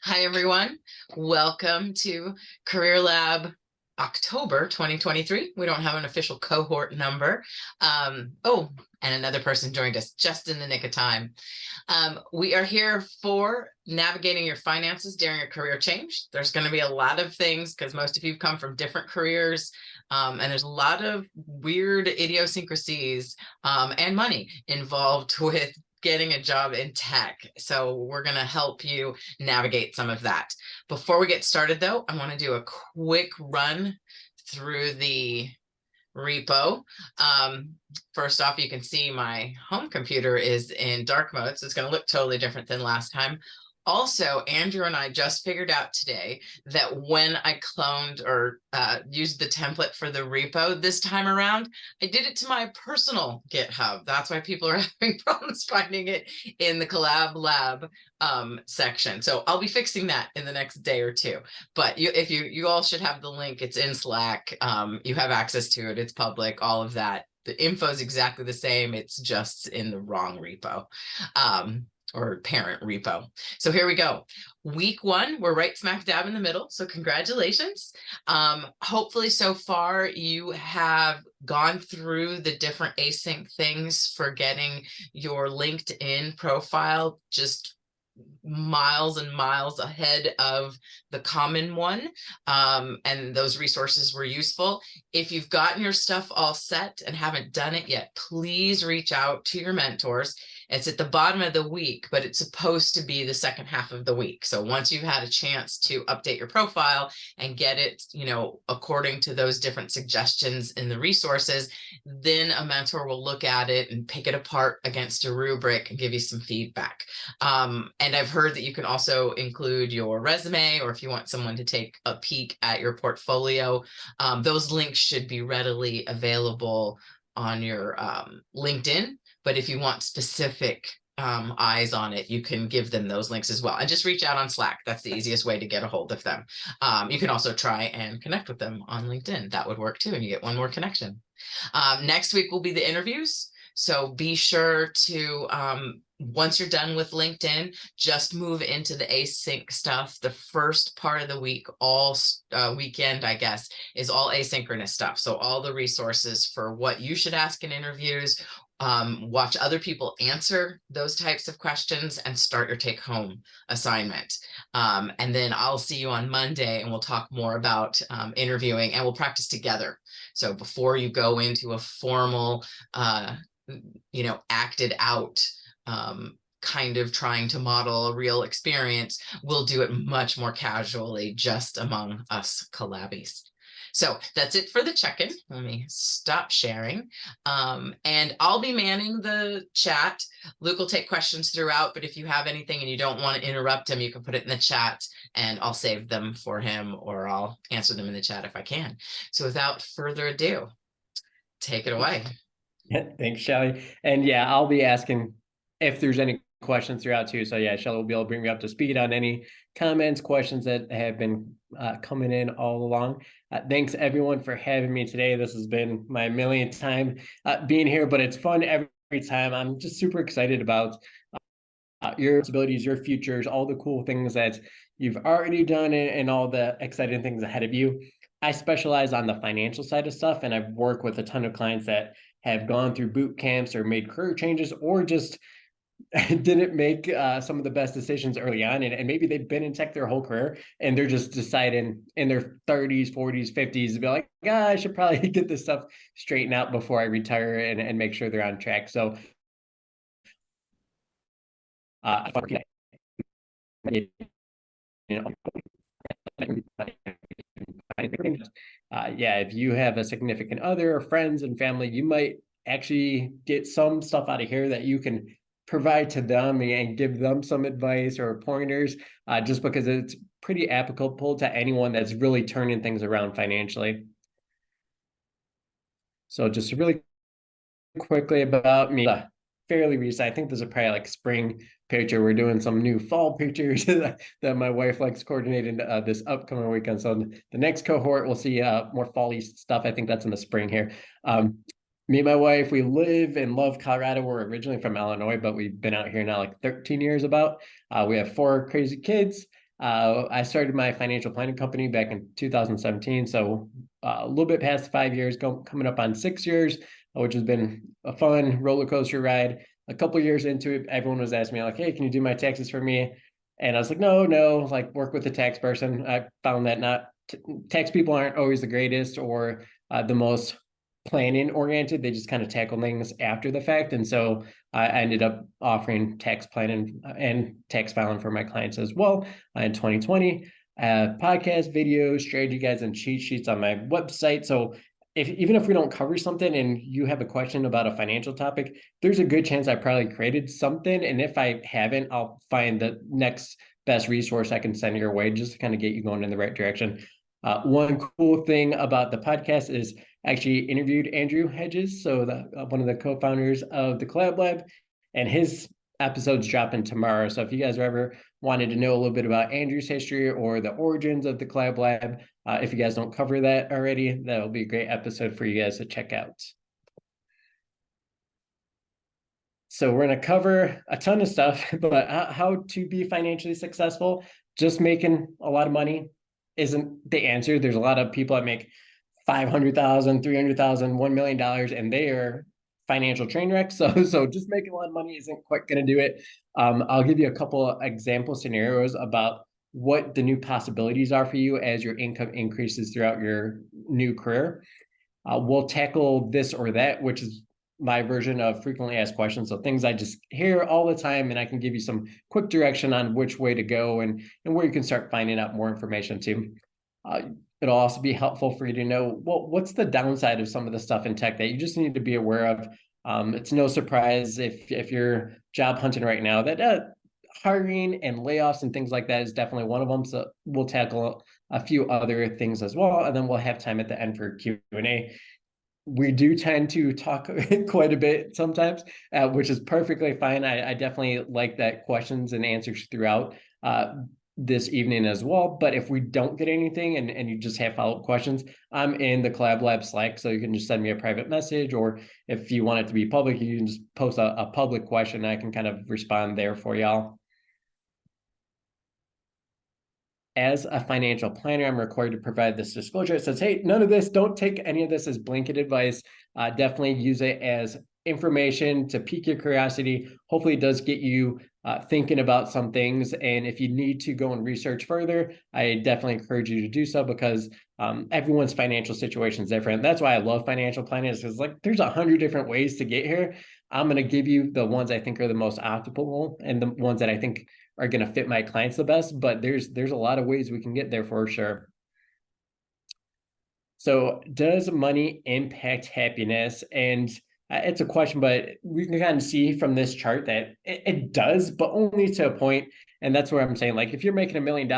Hi, everyone. Welcome to Career Lab October 2023. We don't have an official cohort number. And another person joined us just in the nick of time. We are here for navigating your finances during a career change. There's going to be a lot of things because most of you come from different careers. And there's a lot of weird idiosyncrasies and money involved with getting a job in tech. So we're going to help you navigate some of that. Before we get started, though, I want to do a quick run through the repo. First off, you can see my home computer is in dark mode, so it's going to look totally different than last time. Also, Andrew and I just figured out today that when I cloned or used the template for the repo this time around, I did it to my personal GitHub. That's why people are having problems finding it in the Collab Lab section. So I'll be fixing that in the next day or two. But if you all should have the link. It's in Slack. You have access to it. It's public, all of that. The info is exactly the same. It's just in the wrong repo. Or parent repo. So here we go. Week one, we're right smack dab in the middle. So congratulations. Hopefully so far you have gone through the different async things for getting your LinkedIn profile just miles and miles ahead of the common one, and those resources were useful. If you've gotten your stuff all set and haven't done it yet, please reach out to your mentors. It's at the bottom of the week, but it's supposed to be the second half of the week. So once you've had a chance to update your profile and get it, according to those different suggestions in the resources, then a mentor will look at it and pick it apart against a rubric and give you some feedback. And I've heard that you can also include your resume, or if you want someone to take a peek at your portfolio, those links should be readily available on your LinkedIn. But if you want specific eyes on it, you can give them those links as well. And just reach out on Slack. That's the easiest way to get a hold of them. You can also try and connect with them on LinkedIn. That would work too, and you get one more connection. Next week will be the interviews. So be sure to, once you're done with LinkedIn, just move into the async stuff. The first part of the week, all weekend, I guess, is all asynchronous stuff. So all the resources for what you should ask in interviews, watch other people answer those types of questions, and start your take-home assignment. And then I'll see you on Monday and we'll talk more about interviewing, and we'll practice together. So before you go into a formal, acted out kind of trying to model a real experience, we'll do it much more casually just among us collabbies. So that's it for the check-in. Let me stop sharing. And I'll be manning the chat. Luke will take questions throughout, but if you have anything and you don't want to interrupt him, you can put it in the chat and I'll save them for him, or I'll answer them in the chat if I can. So without further ado, take it away. Yeah, thanks, Shelly. And yeah, I'll be asking if there's any questions throughout too. So yeah, Shelly will be able to bring me up to speed on any comments, questions that have been coming in all along. Thanks everyone for having me today. This has been my millionth time being here, but it's fun every time. I'm just super excited about your abilities, your futures, all the cool things that you've already done, and all the exciting things ahead of you. I specialize on the financial side of stuff, and I've worked with a ton of clients that have gone through boot camps or made career changes, or just didn't make some of the best decisions early on, and maybe they've been in tech their whole career and they're just deciding in their 30s, 40s, 50s to be like, I should probably get this stuff straightened out before I retire, and make sure they're on track. So if you have a significant other, friends and family, you might actually get some stuff out of here that you can provide to them and give them some advice or pointers, just because it's pretty applicable to anyone that's really turning things around financially. So just really quickly about me, fairly recent. I think there's a probably like spring picture. We're doing some new fall pictures that my wife likes coordinating this upcoming weekend. So the next cohort, we'll see more fall-y stuff. I think that's in the spring here. Me and my wife, we live and love Colorado. We're originally from Illinois, but we've been out here now like 13 years about. We have 4 crazy kids. I started my financial planning company back in 2017. So a little bit past 5 years, coming up on 6 years, which has been a fun roller coaster ride. A couple years into it, everyone was asking me like, "Hey, can you do my taxes for me?" And I was like, no, like work with a tax person. I found that not tax people aren't always the greatest or the most planning oriented. They just kind of tackle things after the fact. And so I ended up offering tax planning and tax filing for my clients as well in 2020. Podcast, videos, strategy guides, and cheat sheets on my website. So even if we don't cover something and you have a question about a financial topic, there's a good chance I probably created something. And if I haven't, I'll find the next best resource I can send your way just to kind of get you going in the right direction. One cool thing about the podcast is actually interviewed Andrew Hedges, so one of the co-founders of the Collab Lab, and his episode's dropping tomorrow. So if you guys are ever wanted to know a little bit about Andrew's history or the origins of the Collab Lab, if you guys don't cover that already, that'll be a great episode for you guys to check out. So we're going to cover a ton of stuff, but how to be financially successful. Just making a lot of money isn't the answer. There's a lot of people that make 500,000, 300,000, $1 million, and they are financial train wrecks. So just making a lot of money isn't quite going to do it. I'll give you a couple of example scenarios about what the new possibilities are for you as your income increases throughout your new career. We'll tackle this or that, which is my version of frequently asked questions. So things I just hear all the time, and I can give you some quick direction on which way to go and where you can start finding out more information too. It'll also be helpful for you to know, well, what's the downside of some of the stuff in tech that you just need to be aware of. It's no surprise if you're job hunting right now that hiring and layoffs and things like that is definitely one of them. So we'll tackle a few other things as well, and then we'll have time at the end for Q&A. We do tend to talk quite a bit sometimes, which is perfectly fine. I definitely like that questions and answers throughout this evening as well. But if we don't get anything and you just have follow-up questions, I'm in the Collab Lab Slack, so you can just send me a private message, or if you want it to be public, you can just post a public question. I can kind of respond there for y'all. As a financial planner, I'm required to provide this disclosure. It says, hey, none of this, don't take any of this as blanket advice. Definitely use it as information to pique your curiosity. Hopefully it does get you thinking about some things. And if you need to go and research further, I definitely encourage you to do so, because everyone's financial situation is different. That's why I love financial planning, is because like there's 100 different ways to get here. I'm going to give you the ones I think are the most optimal and the ones that I think are going to fit my clients the best, but there's a lot of ways we can get there for sure. So does money impact happiness? And it's a question, but we can kind of see from this chart that it does, but only to a point. And that's where I'm saying, like, if you're making $1 million,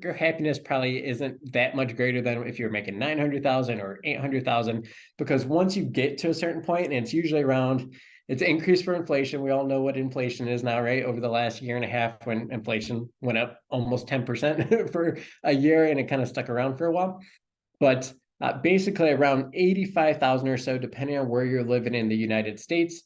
your happiness probably isn't that much greater than if you're making 900,000 or 800,000, because once you get to a certain point, and it's usually around, it's increased for inflation. We all know what inflation is now, right? Over the last year and a half, when inflation went up almost 10% for a year, and it kind of stuck around for a while. But basically around 85,000 or so, depending on where you're living in the United States,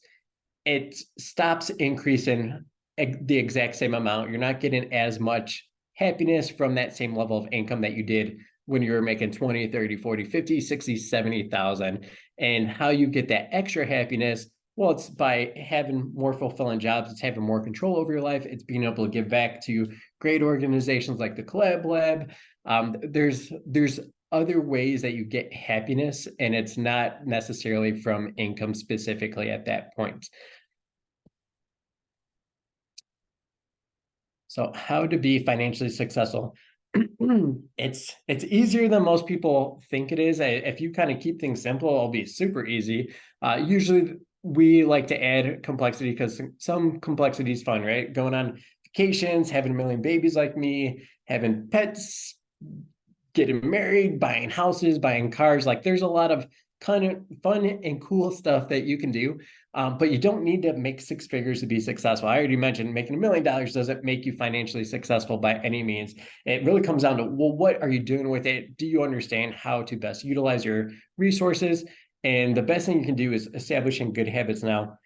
it stops increasing the exact same amount. You're not getting as much happiness from that same level of income that you did when you were making 20, 30, 40, 50, 60, 70,000. And how you get that extra happiness, well, it's by having more fulfilling jobs. It's having more control over your life. It's being able to give back to great organizations like the Collab Lab. There's other ways that you get happiness, and it's not necessarily from income specifically at that point. So how to be financially successful? It's easier than most people think it is. If you kind of keep things simple, it'll be super easy. Usually we like to add complexity because some complexity is fun, right? Going on vacations, having a million babies like me, having pets, getting married, buying houses, buying cars. Like there's a lot of kind of fun and cool stuff that you can do. But you don't need to make six figures to be successful. I already mentioned making $1 million doesn't make you financially successful by any means. It really comes down to, well, what are you doing with it? Do you understand how to best utilize your resources? And the best thing you can do is establishing good habits. Now,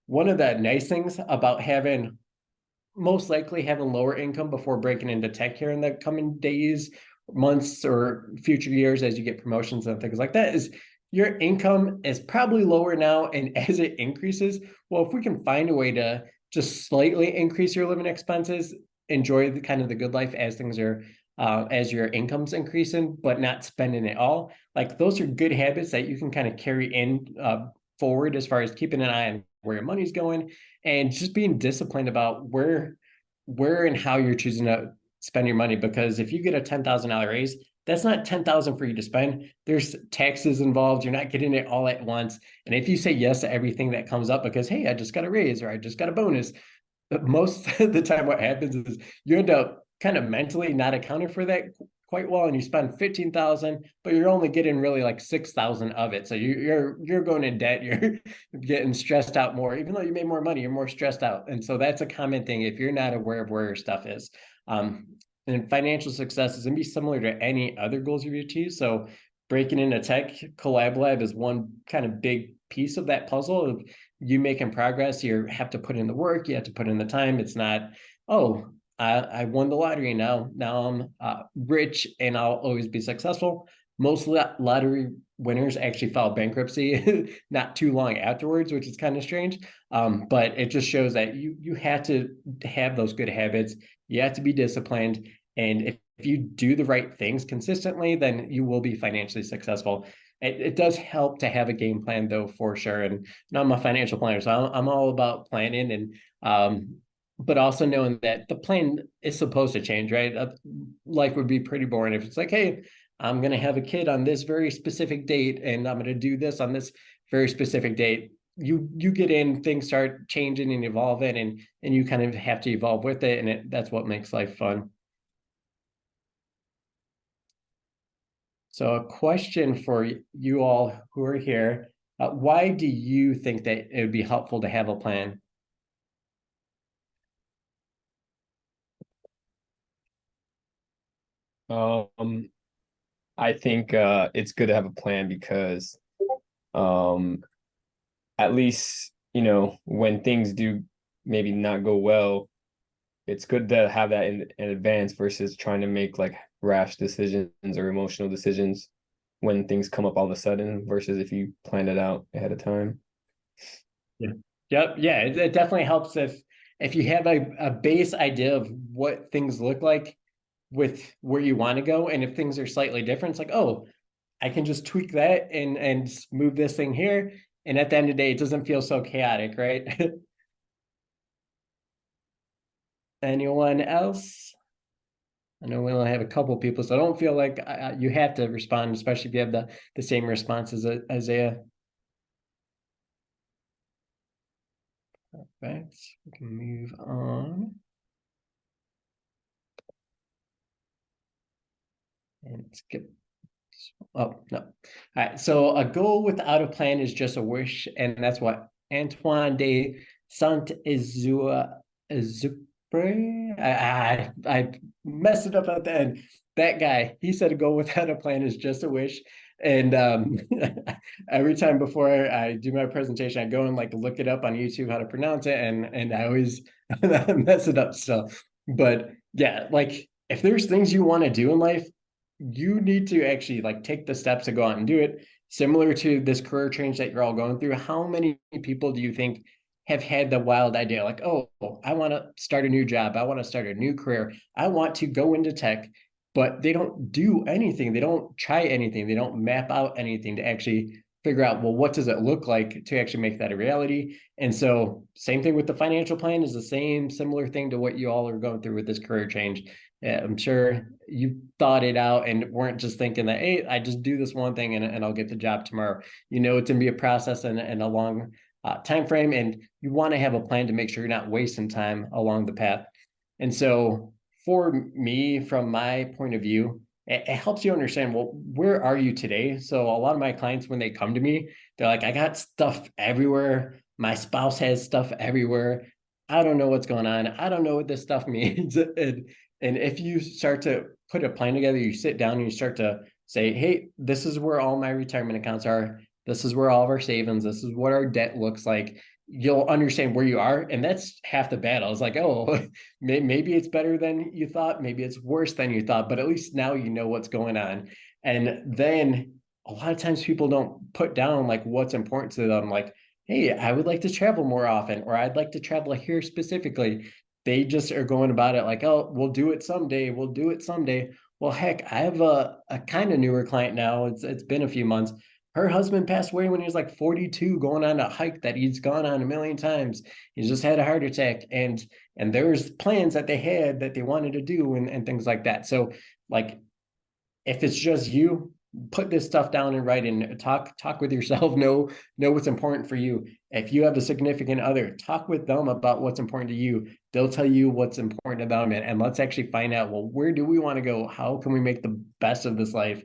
one of the nice things about having most likely have a lower income before breaking into tech here in the coming days, months, or future years as you get promotions and things like that, is your income is probably lower now. And as it increases, well, if we can find a way to just slightly increase your living expenses, enjoy the kind of the good life as things are as your income's increasing, but not spending it all. Like those are good habits that you can kind of carry in forward as far as keeping an eye on where your money's going and just being disciplined about where and how you're choosing to spend your money. Because if you get a $10,000 raise, that's not 10,000 for you to spend. There's taxes involved. You're not getting it all at once. And if you say yes to everything that comes up because, hey, I just got a raise or I just got a bonus, but most of the time what happens is you end up kind of mentally not accounting for that quite well, and you spend 15,000, but you're only getting really like 6,000 of it. So you're going in debt. You're getting stressed out more, even though you made more money. You're more stressed out, and so that's a common thing if you're not aware of where your stuff is. And financial success is gonna be similar to any other goals you've achieved. So breaking into tech, Collab Lab is one kind of big piece of that puzzle of you making progress. You have to put in the work. You have to put in the time. It's not, oh, I won the lottery now I'm rich and I'll always be successful. Most lottery winners actually file bankruptcy not too long afterwards, which is kind of strange. But it just shows that you have to have those good habits. You have to be disciplined, and if you do the right things consistently, then you will be financially successful. It does help to have a game plan, though, for sure. And I'm a financial planner, so I'm all about planning and but also knowing that the plan is supposed to change, right? Life would be pretty boring if it's like, hey, I'm going to have a kid on this very specific date and I'm going to do this on this very specific date. You get in, things start changing and evolving, and you kind of have to evolve with it, and that's what makes life fun. So a question for you all who are here, why do you think that it would be helpful to have a plan? Um, I think it's good to have a plan because um at least, when things do maybe not go well, it's good to have that in advance versus trying to make like rash decisions or emotional decisions when things come up all of a sudden versus if you planned it out ahead of time. Yeah. Yep. Yeah. It definitely helps if you have a base idea of what things look like with where you want to go. And if things are slightly different, it's like, oh, I can just tweak that and move this thing here. And at the end of the day, it doesn't feel so chaotic, right? Anyone else? I know we only have a couple people, so I don't feel like you have to respond, especially if you have the same response as Isaiah. Right, we can move on. And skip. Oh, no. All right. So a goal without a plan is just a wish. And that's what Antoine de Saint-Exupéry. I messed it up at the end. That guy, he said a goal without a plan is just a wish. And every time before I do my presentation, I go and like look it up on YouTube how to pronounce it, and I always mess it up still. But yeah, like if there's things you want to do in life, you need to actually like take the steps to go out and do it. Similar to this career change that you're all going through, how many people do you think have had the wild idea like, oh, I want to start a new job, I want to start a new career, I want to go into tech, but they don't do anything, they don't try anything, they don't map out anything to actually figure out, well, what does it look like to actually make that a reality? And so same thing with the financial plan is the same similar thing to what you all are going through with this career change. Yeah, I'm sure you thought it out and weren't just thinking that, hey, I just do this one thing and I'll get the job tomorrow. It's going to be a process and a long time frame, and you want to have a plan to make sure you're not wasting time along the path. And so for me, from my point of view, it helps you understand, well, where are you today? So a lot of my clients, when they come to me, they're like, I got stuff everywhere. My spouse has stuff everywhere. I don't know what's going on. I don't know what this stuff means. And if you start to put a plan together, you sit down and you start to say, hey, this is where all my retirement accounts are. This is where all of our savings, this is what our debt looks like. you'll understand where you are. And that's half the battle. It's like, oh, maybe it's better than you thought. Maybe it's worse than you thought, but at least now you know what's going on. And then a lot of times people don't put down like what's important to them. Like, hey, I would like to travel more often, or I'd like to travel here specifically. They just are going about it like, oh, we'll do it someday. We'll do it someday. Well, heck, I have a kind of newer client now. It's been a few months. Her husband passed away when he was like 42, going on a hike that he's gone on a million times. He's just had a heart attack, and there's plans that they had that they wanted to do and things like that. So like, if it's just you, put this stuff down and write and talk with yourself. Know what's important for you. If you have a significant other, talk with them about what's important to you. They'll tell you what's important to them, and let's actually find out, well, where do we want to go? How can we make the best of this life?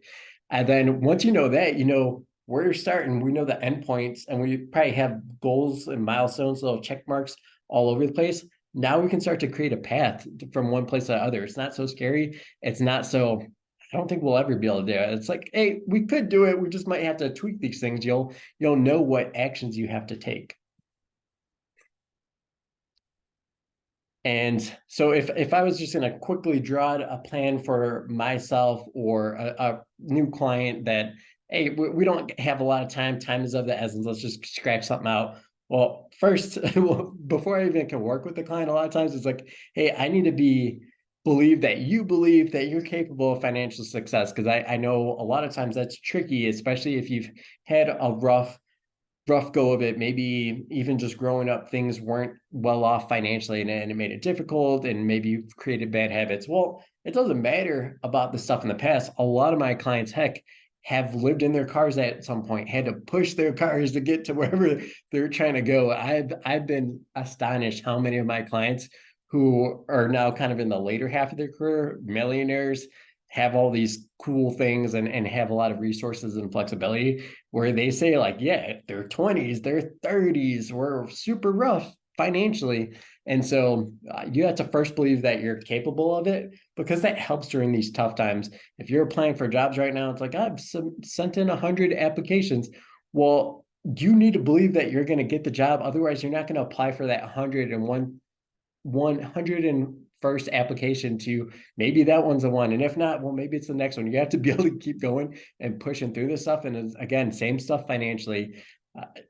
And then once you know that, you know where you're starting. We know the endpoints, and we probably have goals and milestones, little check marks all over the place. Now we can start to create a path from one place to the other. It's not so scary. It's not so, I don't think we'll ever be able to do it. It's like, hey, we could do it. We just might have to tweak these things. You'll know what actions you have to take. And so if I was just going to quickly draw a plan for myself or a new client that, hey, we don't have a lot of time. Time is of the essence. Let's just scratch something out. Well, first, before I even can work with the client, a lot of times it's like, hey, I need to believe that you're capable of financial success. Because I know a lot of times that's tricky, especially if you've had a rough go of it. Maybe even just growing up, things weren't well off financially, and it made it difficult, and maybe you've created bad habits. Well, it doesn't matter about the stuff in the past. A lot of my clients, heck, have lived in their cars at some point, had to push their cars to get to wherever they're trying to go. I've been astonished how many of my clients who are now kind of in the later half of their career, millionaires, have all these cool things and have a lot of resources and flexibility, where they say like, yeah, their 20s, their 30s were super rough financially. And so you have to first believe that you're capable of it, because that helps during these tough times. If you're applying for jobs right now, it's like, I've sent in 100 applications. Well, you need to believe that you're going to get the job. Otherwise, you're not going to apply for that 101st application to maybe that one's the one. And if not, well, maybe it's the next one. You have to be able to keep going and pushing through this stuff. And again, same stuff financially.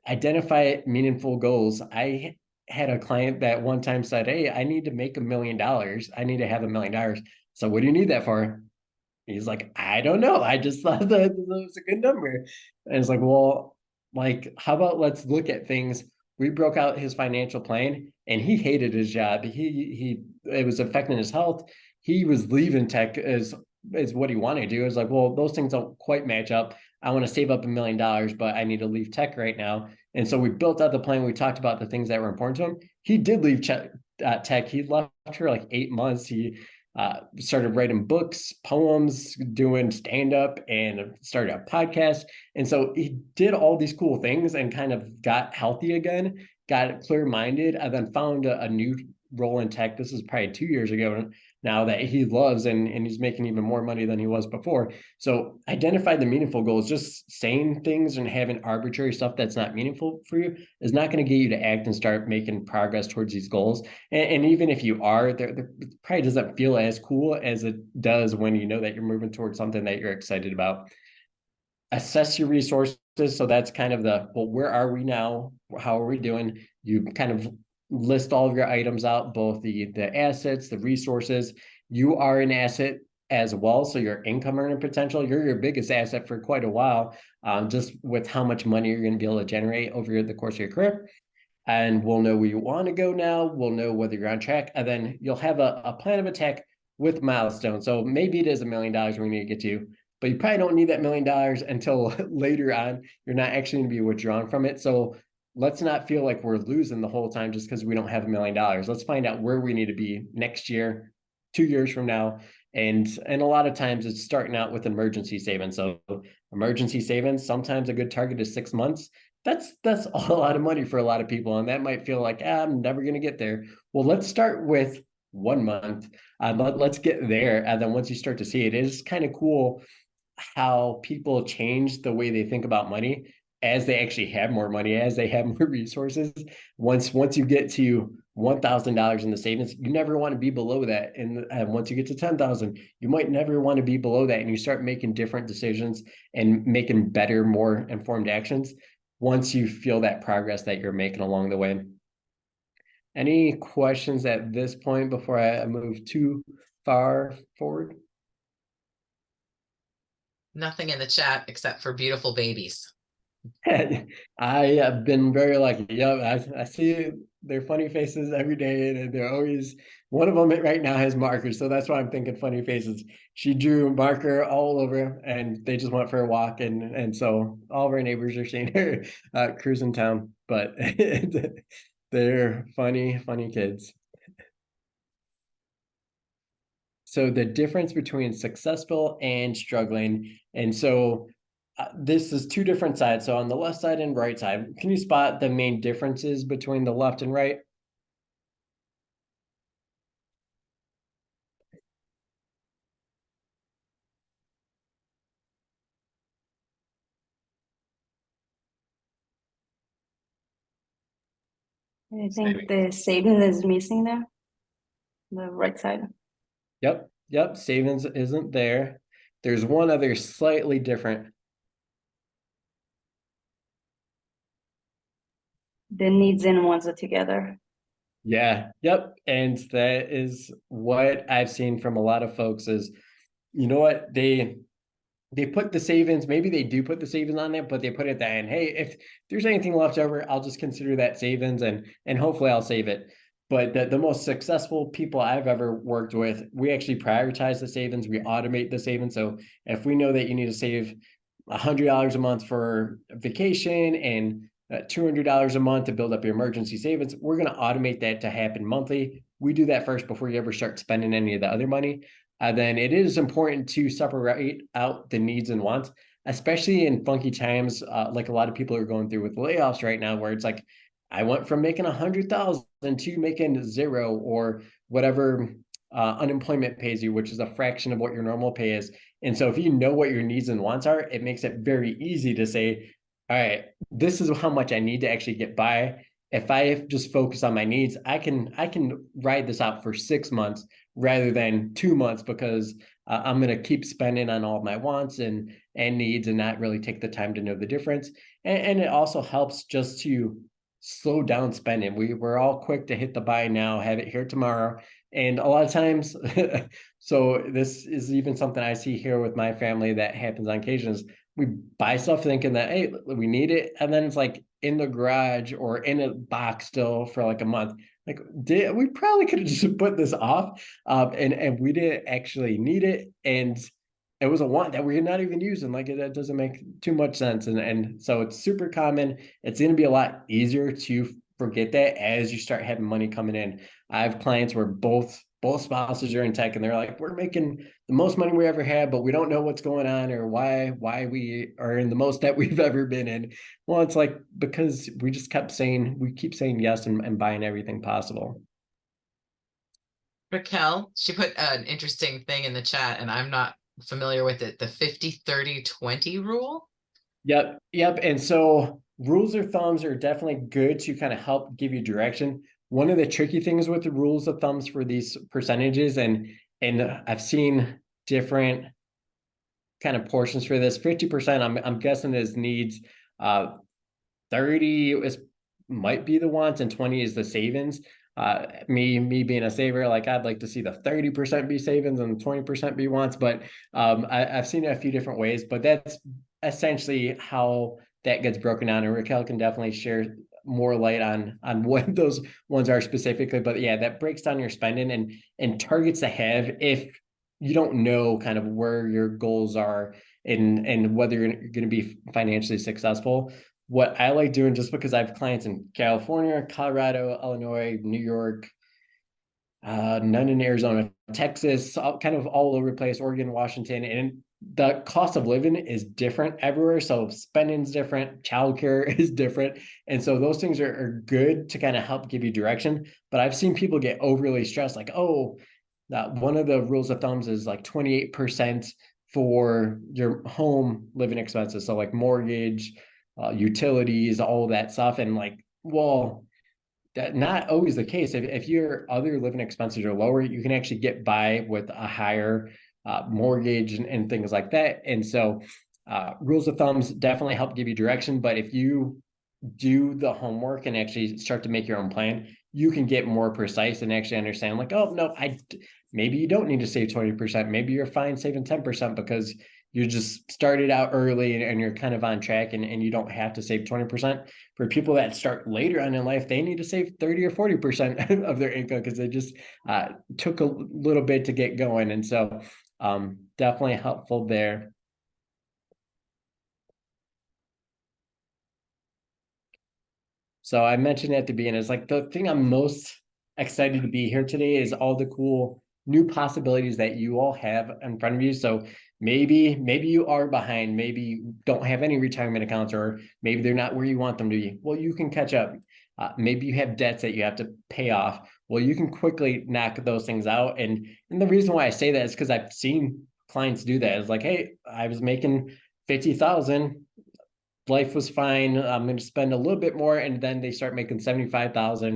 Identify meaningful goals. I had a client that one time said, hey, I need to make $1 million. I need to have $1 million. So what do you need that for? He's like, I don't know. I just thought that was a good number. And it's like, well, like, how about let's look at things. We broke out his financial plan, and he hated his job. He it was affecting his health. He was leaving tech as what he wanted to do. It was like, well, those things don't quite match up. I want to save up $1 million, but I need to leave tech right now. And so we built out the plan. We talked about the things that were important to him. He did leave tech. He left for like 8 months. He started writing books, poems, doing stand-up, and started a podcast. And so he did all these cool things and kind of got healthy again, got clear-minded, and then found a new role in tech. This is probably 2 years ago now, that he loves, and he's making even more money than he was before. So identify the meaningful goals. Just saying things and having arbitrary stuff that's not meaningful for you is not going to get you to act and start making progress towards these goals. And even if you are, it probably doesn't feel as cool as it does when you know that you're moving towards something that you're excited about. Assess your resources. So that's kind of well, where are we now? How are we doing? You kind of list all of your items out, both the assets, the resources. You are an asset as well. So your income earning potential, you're your biggest asset for quite a while, just with how much money you're going to be able to generate over the course of your career. And we'll know where you want to go now. We'll know whether you're on track. And then you'll have a plan of attack with milestones. So maybe it is $1 million we need to get to, but you probably don't need that $1 million until later on. You're not actually going to be withdrawing from it. So let's not feel like we're losing the whole time just because we don't have $1 million. Let's find out where we need to be next year, 2 years from now. And a lot of times it's starting out with emergency savings. So emergency savings, sometimes a good target is 6 months. That's a lot of money for a lot of people. And that might feel like, I'm never going to get there. Well, let's start with 1 month. Let's get there. And then once you start to see it, it is kind of cool how people change the way they think about money as they actually have more money, as they have more resources, once you get to $1,000 in the savings, you never want to be below that. And once you get to 10,000, you might never want to be below that. And you start making different decisions and making better, more informed actions once you feel that progress that you're making along the way. Any questions at this point before I move too far forward? Nothing in the chat except for beautiful babies. I have been very lucky. Yeah, I see their funny faces every day, and they're always, one of them right now has markers, so that's why I'm thinking funny faces. She drew marker all over, and they just went for a walk, and so all of our neighbors are seeing her cruising town. But they're funny kids. So the difference between successful and struggling, and so this is two different sides. So on the left side and right side, can you spot the main differences between the left and right? I think the savings is missing there, the right side. Yep, savings isn't there. There's one other slightly different. The needs and wants are together. Yeah, yep. And that is what I've seen from a lot of folks is, you know what, they put the savings, maybe they do put the savings on there, but they put it then, hey, if there's anything left over, I'll just consider that savings and hopefully I'll save it. But the most successful people I've ever worked with, we actually prioritize the savings, we automate the savings. So if we know that you need to save $100 a month for vacation and $200 a month to build up your emergency savings, we're going to automate that to happen monthly. We do that first before you ever start spending any of the other money. Then it is important to separate out the needs and wants, especially in funky times, like a lot of people are going through with layoffs right now, where it's like, I went from making 100,000 to making zero or whatever unemployment pays you, which is a fraction of what your normal pay is. And so if you know what your needs and wants are, it makes it very easy to say, all right, this is how much I need to actually get by. If I just focus on my needs, I can ride this out for 6 months rather than 2 months because I'm going to keep spending on all of my wants and needs and not really take the time to know the difference. And it also helps just to slow down spending. We're all quick to hit the buy now, have it here tomorrow. And a lot of times, so this is even something I see here with my family that happens on occasions. We buy stuff thinking that, hey, we need it. And then it's like in the garage or in a box still for like a month. Like, we probably could have just put this off, and we didn't actually need it, and it was a want that we're not even using. Like, that doesn't make too much sense, and so it's super common. It's going to be a lot easier to forget that as you start having money coming in. I have clients where both spouses are in tech, and they're like, we're making the most money we ever had, but we don't know what's going on or why we are in the most debt we've ever been in. Well, it's like, because we just keep saying yes and buying everything possible. Raquel, she put an interesting thing in the chat, and I'm not familiar with it. The 50-30-20 rule. Yep. And so rules of thumbs are definitely good to kind of help give you direction. One of the tricky things with the rules of thumbs for these percentages, and I've seen different kind of portions for this. 50%, I'm guessing is needs. 30 is might be the wants, and 20 is the savings. Me being a saver, like I'd like to see the 30% be savings and 20% be wants, but I've seen it a few different ways, but that's essentially how that gets broken down. And Raquel can definitely share more light on what those ones are specifically. But yeah, that breaks down your spending and targets to have if you don't know kind of where your goals are and whether you're going to be financially successful. What I like doing, just because I have clients in California, Colorado, Illinois, New York, none in Arizona, Texas, kind of all over the place, Oregon, Washington, and the cost of living is different everywhere. So spending's different, childcare is different. And so those things are good to kind of help give you direction. But I've seen people get overly stressed, like, oh, one of the rules of thumbs is like 28% for your home living expenses. So like mortgage, utilities, all that stuff. And like, well, that not always the case. If your other living expenses are lower, you can actually get by with a higher mortgage and things like that. And so rules of thumbs definitely help give you direction. But if you do the homework and actually start to make your own plan, you can get more precise and actually understand like, oh, no, maybe you don't need to save 20%. Maybe you're fine saving 10% because you just started out early and you're kind of on track and you don't have to save 20%. For people that start later on in life, they need to save 30 or 40% of their income because they just took a little bit to get going. And so definitely helpful there. So I mentioned at the beginning, it's like the thing I'm most excited to be here today is all the cool new possibilities that you all have in front of you. So maybe you are behind, maybe you don't have any retirement accounts, or maybe they're not where you want them to be. Well, you can catch up. Maybe you have debts that you have to pay off. Well, you can quickly knock those things out. And the reason why I say that is because I've seen clients do that. It's like, hey, I was making 50,000. Life was fine. I'm going to spend a little bit more. And then they start making 75,000,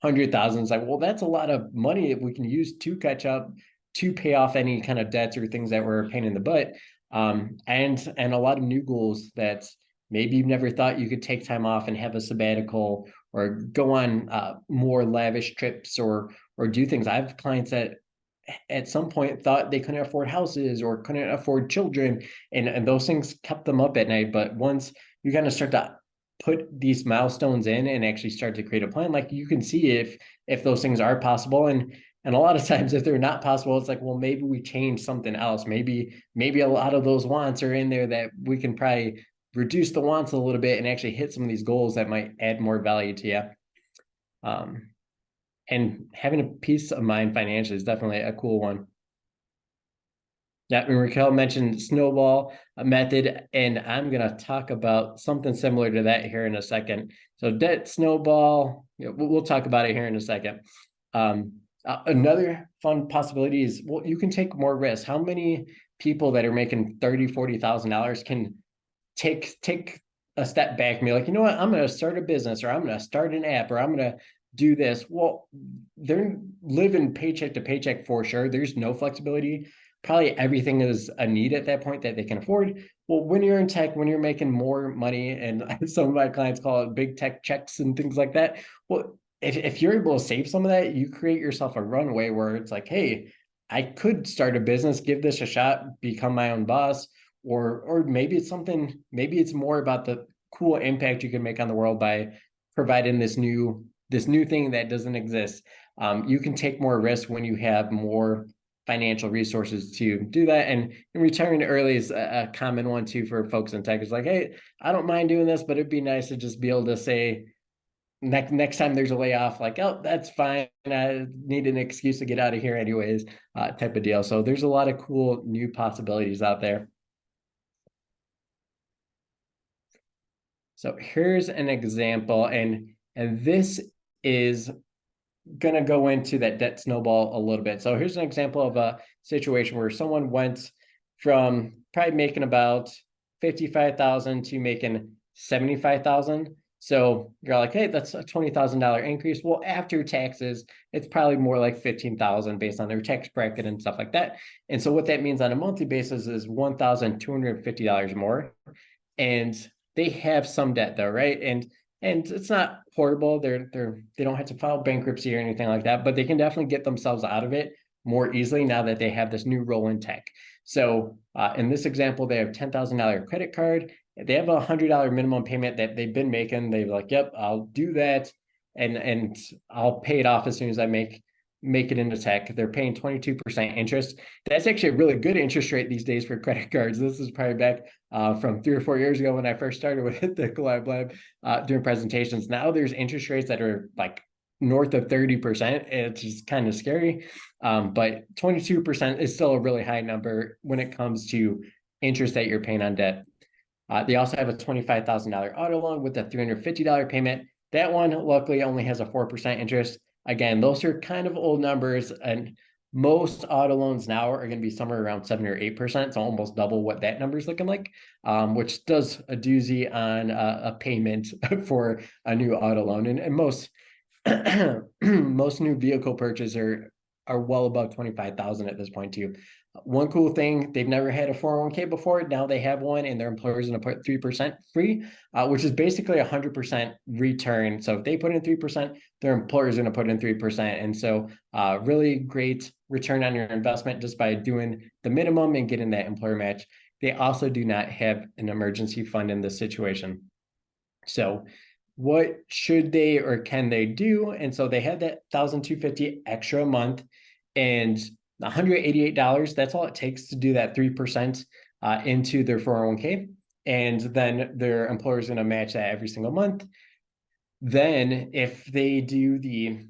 100,000. It's like, well, that's a lot of money that we can use to catch up, to pay off any kind of debts or things that were a pain in the butt. And a lot of new goals that maybe you've never thought you could take time off and have a sabbatical or go on more lavish trips or do things. I have clients that at some point thought they couldn't afford houses or couldn't afford children, and those things kept them up at night. But once you kind of start to put these milestones in and actually start to create a plan, like you can see if those things are possible. And a lot of times if they're not possible, it's like, well, maybe we change something else. Maybe a lot of those wants are in there that we can probably reduce the wants a little bit and actually hit some of these goals that might add more value to you. And having a peace of mind financially is definitely a cool one. Yeah, and Raquel mentioned snowball method, and I'm going to talk about something similar to that here in a second. So debt snowball, we'll talk about it here in a second. Another fun possibility is, well, you can take more risks. How many people that are making $30,000, $40,000 can take a step back and be like, you know what, I'm going to start a business, or I'm going to start an app, or I'm going to do this? Well, they're living paycheck to paycheck for sure. There's no flexibility. Probably everything is a need at that point that they can afford. Well, when you're in tech, when you're making more money, and some of my clients call it big tech checks and things like that. Well, if you're able to save some of that, you create yourself a runway where it's like, hey, I could start a business, give this a shot, become my own boss, or maybe it's something, maybe it's more about the cool impact you can make on the world by providing this new thing that doesn't exist. You can take more risk when you have more financial resources to do that. And retiring early is a common one too for folks in tech. It's like, hey, I don't mind doing this, but it'd be nice to just be able to say next time there's a layoff, like, oh, that's fine, I need an excuse to get out of here anyways, type of deal. So there's a lot of cool new possibilities out there. So here's an example, and this is going to go into that debt snowball a little bit. So here's an example of a situation where someone went from probably making about 55,000 to making 75,000. So you're like, hey, that's a $20,000 increase. Well, after taxes, it's probably more like 15,000 based on their tax bracket and stuff like that. And so what that means on a monthly basis is $1,250 more. And they have some debt though, right? And it's not horrible. They don't have to file bankruptcy or anything like that, but they can definitely get themselves out of it more easily now that they have this new role in tech. So in this example, they have $10,000 credit card. They have a $100 minimum payment that they've been making. They're like, yep, I'll do that, and I'll pay it off as soon as I make it into tech. They're paying 22% interest. That's actually a really good interest rate these days for credit cards. This is probably back from 3 or 4 years ago when I first started with the Collab Lab doing presentations. Now there's interest rates that are like north of 30%. It's just kind of scary. But 22% is still a really high number when it comes to interest that you're paying on debt. They also have a $25,000 auto loan with a $350 payment. That one luckily only has a 4% interest. Again, those are kind of old numbers, and Most auto loans now are going to be somewhere around 7 or 8%, so almost double what that number is looking like, which does a doozy on a payment for a new auto loan. And most most new vehicle purchases are well above 25,000 at this point too. One cool thing, they've never had a 401k before. Now they have one, and their employer is going to put 3% free, which is basically 100% return. So if they put in 3%, their employer is going to put in 3%. And so really great return on your investment just by doing the minimum and getting that employer match. They also do not have an emergency fund in this situation. So what should they or can they do? And so they had that $1,250 extra a month, and $188, that's all it takes to do that 3% into their 401k. And then their employer is going to match that every single month. Then if they do the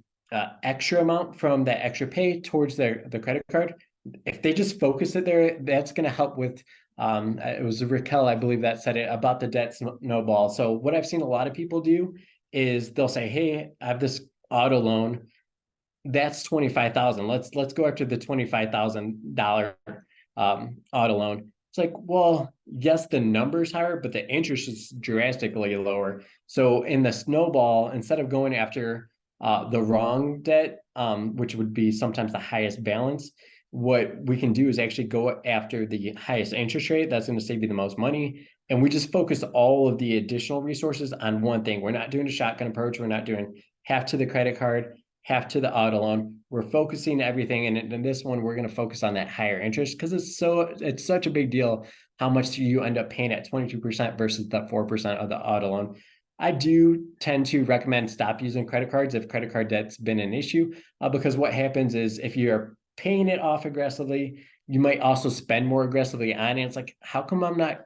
extra amount from that extra pay towards the credit card, if they just focus it there, that's going to help with it was Raquel, I believe, that said it about the debt snowball. So what I've seen a lot of people do is they'll say, hey, I have this auto loan that's 25,000. Let's go after the $25,000 auto loan. It's like, well, yes, the number's higher, but the interest is drastically lower. So in the snowball, instead of going after the wrong debt, which would be sometimes the highest balance, what we can do is actually go after the highest interest rate. That's going to save you the most money. And we just focus all of the additional resources on one thing. We're not doing a shotgun approach. We're not doing half to the credit card, half to the auto loan. We're focusing everything. And in this one, we're going to focus on that higher interest because it's such a big deal how much you end up paying at 22% versus the 4% of the auto loan. I do tend to recommend stop using credit cards if credit card debt's been an issue, because what happens is if you're paying it off aggressively, you might also spend more aggressively on it. It's like, how come I'm not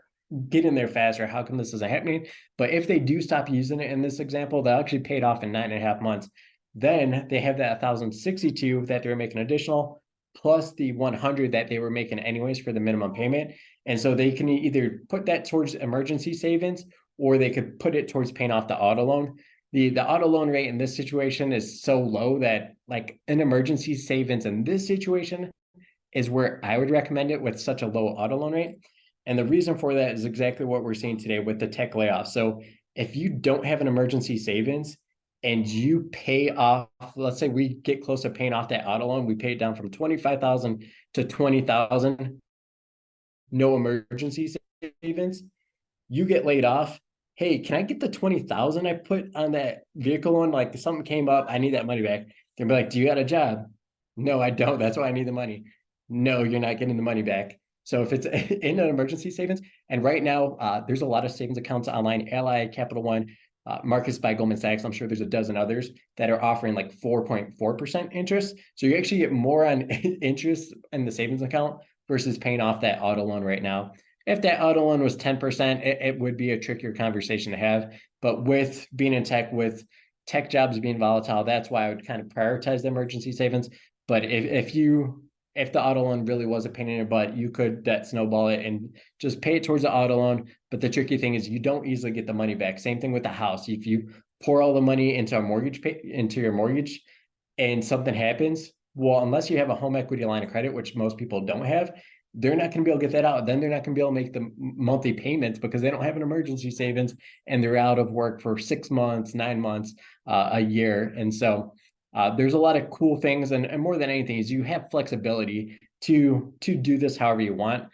getting there faster? How come this isn't happening? But if they do stop using it in this example, they'll actually pay it off in 9.5 months. Then they have that 1,062 that they're making additional, plus the 100 that they were making anyways for the minimum payment. And so they can either put that towards emergency savings, or they could put it towards paying off the auto loan. The auto loan rate in this situation is so low that like an emergency savings in this situation is where I would recommend it with such a low auto loan rate. And the reason for that is exactly what we're seeing today with the tech layoffs. So if you don't have an emergency savings and you pay off, let's say we get close to paying off that auto loan, we pay it down from 25,000 to 20,000, no emergency savings, you get laid off. Hey, can I get the 20,000 I put on that vehicle loan? Like something came up, I need that money back. They'll be like, do you got a job? No, I don't. That's why I need the money. No, you're not getting the money back. So if it's in an emergency savings, and right now there's a lot of savings accounts online, Ally, Capital One, Marcus by Goldman Sachs. I'm sure there's a dozen others that are offering like 4.4% interest. So you actually get more on interest in the savings account versus paying off that auto loan right now. If that auto loan was 10%, it would be a trickier conversation to have. But with being in tech, with tech jobs being volatile, that's why I would kind of prioritize the emergency savings. But if the auto loan really was a pain in your butt, you could that snowball it and just pay it towards the auto loan. But the tricky thing is you don't easily get the money back. Same thing with the house. If you pour all the money into into your mortgage and something happens, well, unless you have a home equity line of credit, which most people don't have, they're not going to be able to get that out. Then they're not going to be able to make the monthly payments because they don't have an emergency savings and they're out of work for 6 months, 9 months, a year. And so there's a lot of cool things. And more than anything is you have flexibility to do this however you want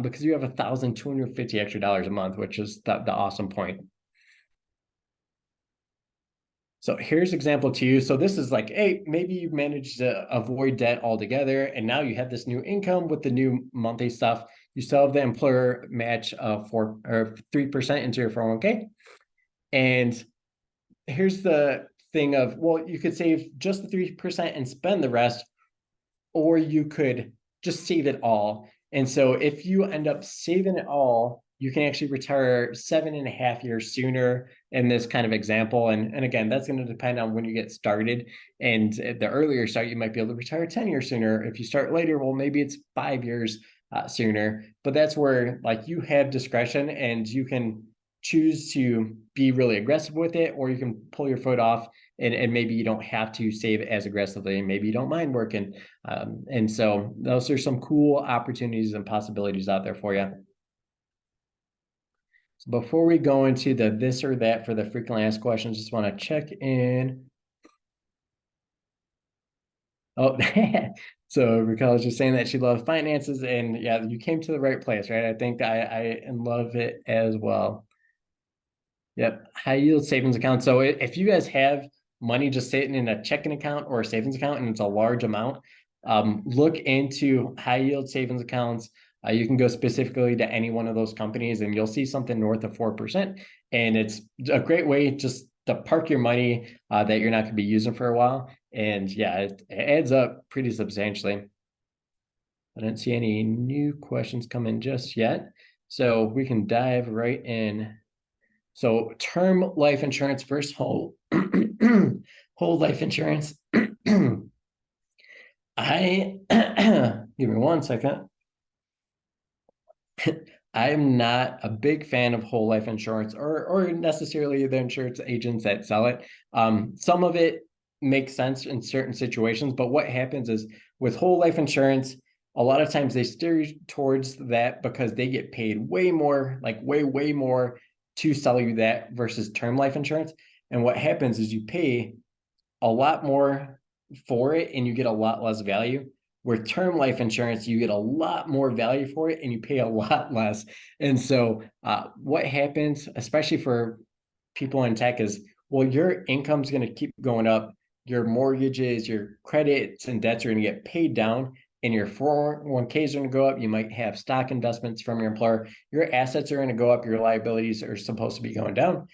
because you have $1,250 extra a month, which is the awesome point. So here's example 2. So this is like, hey, maybe you've managed to avoid debt altogether, and now you have this new income with the new monthly stuff. You still have the employer match of 3% into your 401k. And here's the thing of, well, you could save just the 3% and spend the rest, or you could just save it all. And so if you end up saving it all, you can actually retire 7.5 years sooner in this kind of example. And again, that's going to depend on when you get started. And at the earlier start, you might be able to retire 10 years sooner. If you start later, well, maybe it's 5 years sooner. But that's where like you have discretion and you can choose to be really aggressive with it, or you can pull your foot off and maybe you don't have to save as aggressively, and maybe you don't mind working. And so those are some cool opportunities and possibilities out there for you. So before we go into the this or that for the frequently asked questions, just want to check in. Oh, so Raquel was just saying that she loves finances, and yeah, you came to the right place, right? I think I love it as well. Yep, high yield savings account. So if you guys have money just sitting in a checking account or a savings account and it's a large amount, look into high yield savings accounts. You can go specifically to any one of those companies and you'll see something north of 4%. And it's a great way just to park your money that you're not going to be using for a while. And yeah, it adds up pretty substantially. I don't see any new questions come in just yet. So we can dive right in. So term life insurance versus whole whole life insurance. I give me 1 second. I'm not a big fan of whole life insurance or necessarily the insurance agents that sell it. Some of it makes sense in certain situations, but what happens is with whole life insurance, a lot of times they steer you towards that because they get paid way more, like way more to sell you that versus term life insurance. And what happens is you pay a lot more for it and you get a lot less value. Where term life insurance, you get a lot more value for it and you pay a lot less. And so what happens, especially for people in tech, is, well, your income's going to keep going up. Your mortgages, your credits and debts are going to get paid down, and your 401ks are going to go up. You might have stock investments from your employer. Your assets are going to go up. Your liabilities are supposed to be going down.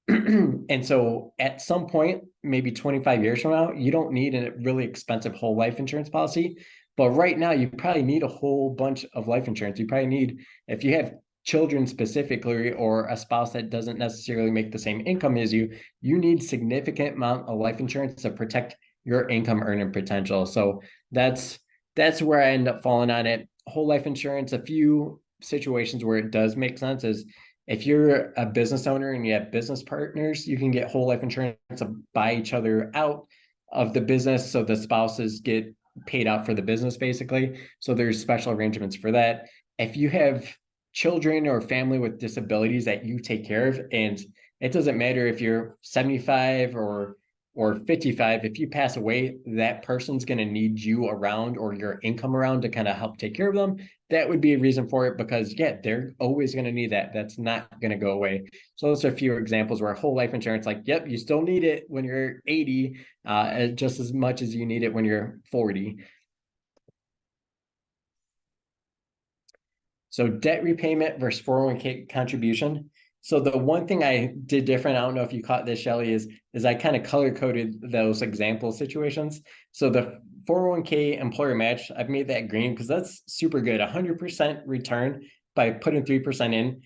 And so at some point, maybe 25 years from now, you don't need a really expensive whole life insurance policy. But right now, you probably need a whole bunch of life insurance. You probably need, if you have children specifically, or a spouse that doesn't necessarily make the same income as you, you need significant amount of life insurance to protect your income earning potential. So that's where I end up falling on it. Whole life insurance, a few situations where it does make sense is if you're a business owner and you have business partners, you can get whole life insurance to buy each other out of the business. So the spouses get paid out for the business, basically. So there's special arrangements for that. If you have children or family with disabilities that you take care of, and it doesn't matter if you're 75 or 55, if you pass away, that person's going to need you around or your income around to kind of help take care of them. That would be a reason for it, because yeah, they're always going to need that. That's not going to go away. So those are a few examples where whole life insurance, like, yep, you still need it when you're 80, just as much as you need it when you're 40. So debt repayment versus 401k contribution. So the one thing I did different, I don't know if you caught this, Shelly, is I kind of color coded those example situations. So the 401k employer match, I've made that green because that's super good. 100% return by putting 3% in.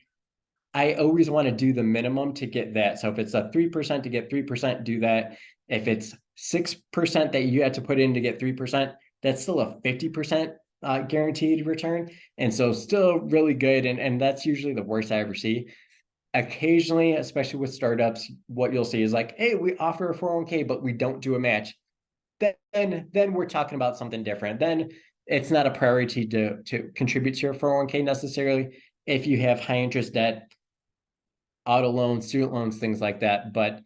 I always want to do the minimum to get that. So if it's a 3% to get 3%, do that. If it's 6% that you had to put in to get 3%, that's still a 50% guaranteed return. And so still really good. And that's usually the worst I ever see. Occasionally, especially with startups, what you'll see is like, hey, we offer a 401k, but we don't do a match. Then we're talking about something different. Then it's not a priority to contribute to your 401k necessarily if you have high interest debt, auto loans, student loans, things like that. But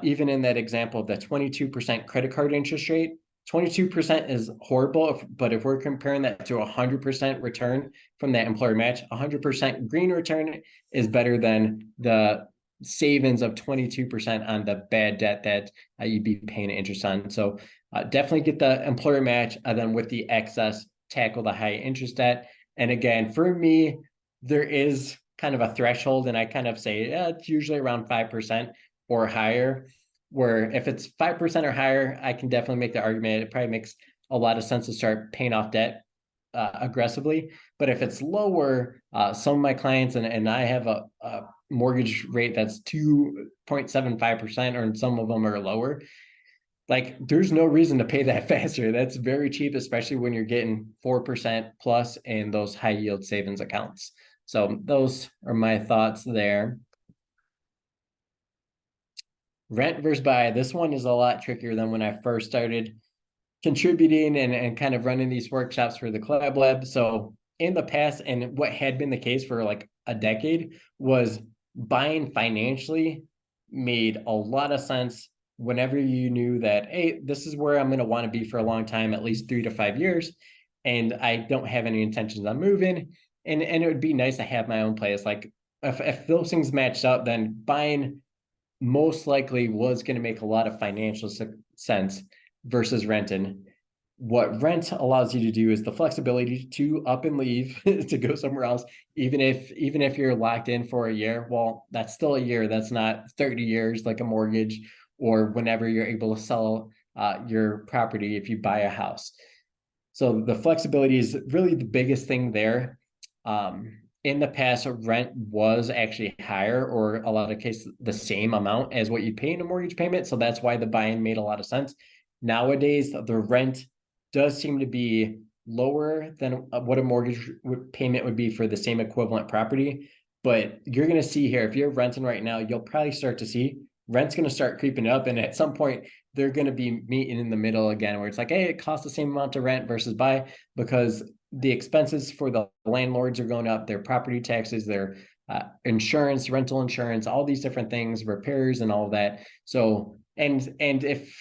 even in that example, the 22% credit card interest rate, 22% is horrible. But if we're comparing that to 100% return from that employer match, 100% green return is better than the savings of 22% on the bad debt that you'd be paying interest on. So definitely get the employer match, and then with the excess, tackle the high interest debt. And again, for me, there is kind of a threshold, and I kind of say it's usually around 5% or higher, where if it's 5% or higher, I can definitely make the argument. It probably makes a lot of sense to start paying off debt aggressively. But if it's lower, some of my clients, and I have a mortgage rate that's 2.75%, or some of them are lower. Like, there's no reason to pay that faster. That's very cheap, especially when you're getting 4% plus in those high yield savings accounts. So those are my thoughts there. rent versus buy. This one is a lot trickier than when I first started contributing and kind of running these workshops for the Collab Lab. So in the past, and what had been the case for like a decade, was buying financially made a lot of sense whenever you knew that, hey, this is where I'm going to want to be for a long time, at least 3 to 5 years, and I don't have any intentions on moving. And it would be nice to have my own place. Like if those things matched up, then buying most likely was going to make a lot of financial sense versus renting. What rent allows you to do is the flexibility to up and leave to go somewhere else, even if you're locked in for a year. Well, that's still a year. That's not 30 years like a mortgage, or whenever you're able to sell your property if you buy a house. So the flexibility is really the biggest thing there. In the past, rent was actually higher, or a lot of cases the same amount as what you pay in a mortgage payment. So that's why the buy-in made a lot of sense. Nowadays, the rent does seem to be lower than what a mortgage payment would be for the same equivalent property. But you're going to see here, if you're renting right now, you'll probably start to see rent's going to start creeping up. And at some point, they're going to be meeting in the middle again, where it's like, hey, it costs the same amount to rent versus buy, because the expenses for the landlords are going up, their property taxes, their insurance, rental insurance, all these different things, repairs and all of that. So, and if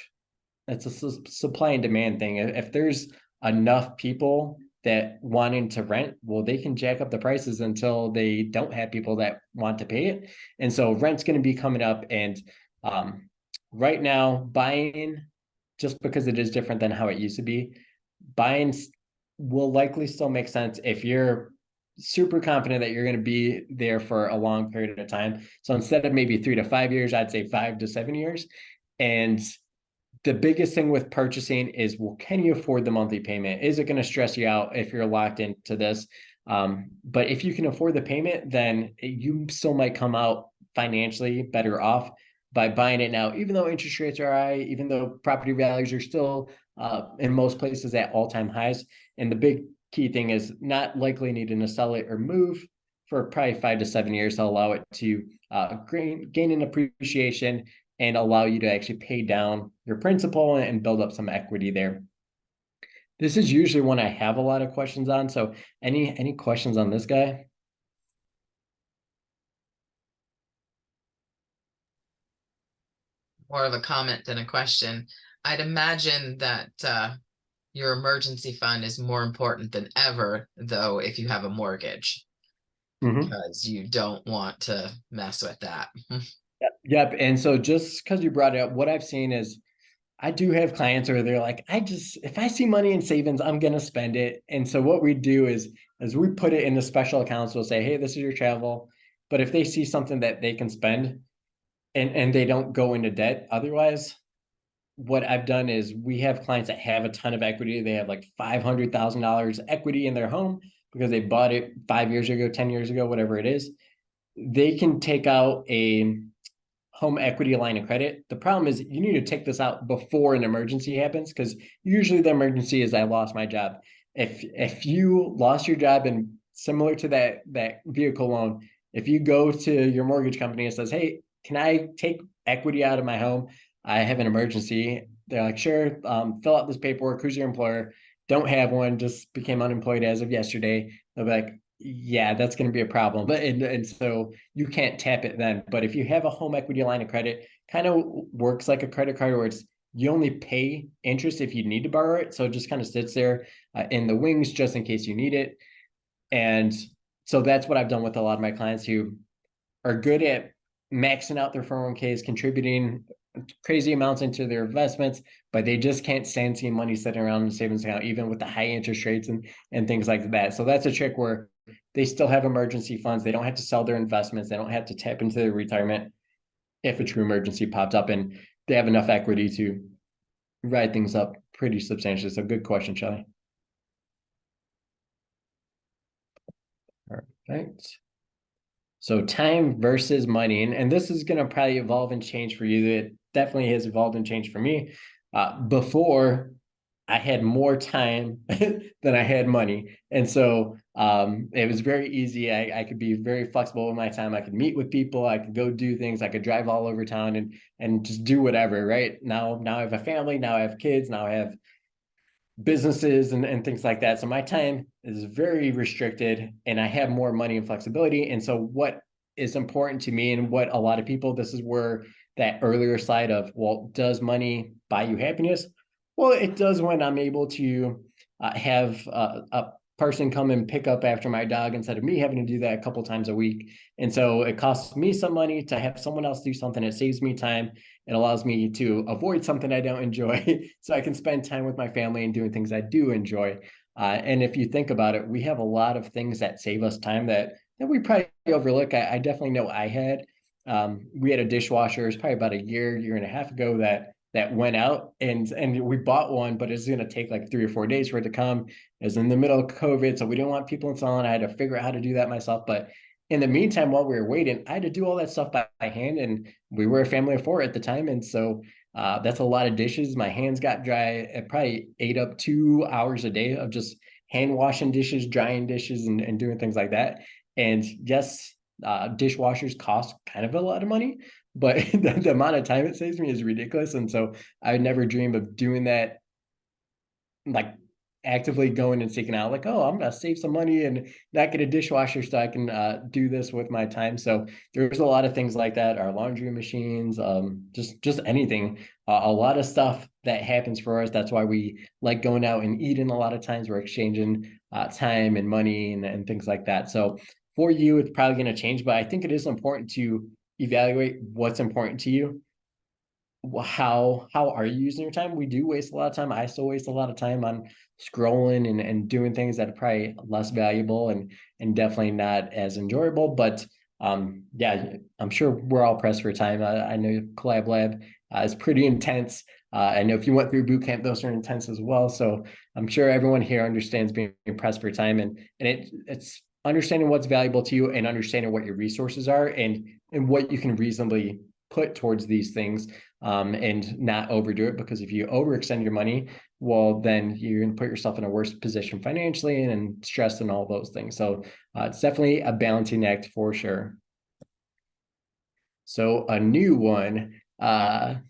it's a supply and demand thing, if there's enough people that wanting to rent, well, they can jack up the prices until they don't have people that want to pay it. And so rent's going to be coming up. And right now, buying, just because it is different than how it used to be, buying will likely still make sense if you're super confident that you're going to be there for a long period of time. So instead of maybe 3 to 5 years, I'd say 5 to 7 years. And the biggest thing with purchasing is, well, can you afford the monthly payment? Is it going to stress you out if you're locked into this? But if you can afford the payment, then you still might come out financially better off by buying it now, even though interest rates are high, even though property values are still in most places at all-time highs. And the big key thing is not likely needing to sell it or move for probably 5 to 7 years to allow it to gain an appreciation and allow you to actually pay down your principal and build up some equity there. This is usually one I have a lot of questions on. So any questions on this guy? More of a comment than a question. I'd imagine that your emergency fund is more important than ever, though, if you have a mortgage, because you don't want to mess with that. Yep. And so just because you brought it up, what I've seen is I do have clients where they're like, if I see money in savings, I'm going to spend it. And so what we do is we put it into special accounts. We'll say, hey, this is your travel. But if they see something that they can spend and they don't go into debt, otherwise, what I've done is we have clients that have a ton of equity. They have like $500,000 equity in their home because they bought it 5 years ago, 10 years ago, whatever it is. They can take out a home equity line of credit. The problem is you need to take this out before an emergency happens, because usually the emergency is I lost my job. If you lost your job, and similar to that vehicle loan, if you go to your mortgage company and says, hey, can I take equity out of my home? I have an emergency. They're like, sure, fill out this paperwork. Who's your employer? Don't have one, just became unemployed as of yesterday. They'll be like, yeah, that's going to be a problem. But and so you can't tap it then. But if you have a home equity line of credit, kind of works like a credit card, where it's you only pay interest if you need to borrow it. So it just kind of sits there in the wings just in case you need it. And so that's what I've done with a lot of my clients who are good at maxing out their 401ks, contributing crazy amounts into their investments, but they just can't stand seeing money sitting around in the savings account, even with the high interest rates and things like that. So that's a trick where they still have emergency funds. They don't have to sell their investments. They don't have to tap into their retirement if a true emergency pops up, and they have enough equity to ride things up pretty substantially. So good question, Shelly. All right. So time versus money. And this is going to probably evolve and change for you. It definitely has evolved and changed for me. Before, I had more time than I had money. And so it was very easy. I could be very flexible with my time. I could meet with people, I could go do things, I could drive all over town and just do whatever. Right now I have a family, now I have kids, now I have businesses and things like that. So my time is very restricted and I have more money and flexibility. And so what is important to me and what a lot of people, this is where that earlier slide of, well, does money buy you happiness? Well, it does when I'm able to have a person come and pick up after my dog instead of me having to do that a couple times a week. And so it costs me some money to have someone else do something. It saves me time. It allows me to avoid something I don't enjoy so I can spend time with my family and doing things I do enjoy. And if you think about it, we have a lot of things that save us time that we probably overlook. I definitely know I had. We had a dishwasher, it's probably about a year and a half ago that went out and we bought one, but it's going to take like 3 or 4 days for it to come. It was in the middle of COVID, so we didn't want people installing. I had to figure out how to do that myself. But in the meantime, while we were waiting, I had to do all that stuff by hand, and we were a family of 4 at the time, and so that's a lot of dishes. My hands got dry. It probably ate up 2 hours a day of just hand washing dishes, drying dishes, and doing things like that. And yes, dishwashers cost kind of a lot of money, but the amount of time it saves me is ridiculous. And so I would never dream of doing that, like actively going and seeking out like, oh, I'm gonna save some money and not get a dishwasher so I can do this with my time. So there's a lot of things like that, our laundry machines, just anything, a lot of stuff that happens for us. That's why we like going out and eating. A lot of times we're exchanging time and money and things like that. So for you, it's probably going to change, but I think it is important to evaluate what's important to you. How are you using your time? We do waste a lot of time. I still waste a lot of time on scrolling and doing things that are probably less valuable and definitely not as enjoyable. But yeah, I'm sure we're all pressed for time. I know Collab Lab is pretty intense. I know if you went through boot camp, those are intense as well. So I'm sure everyone here understands being pressed for time, and it's understanding what's valuable to you and understanding what your resources are and what you can reasonably put towards these things, and not overdo it, because if you overextend your money, well, then you're going to put yourself in a worse position financially and stress and all those things. So it's definitely a balancing act for sure. So a new one,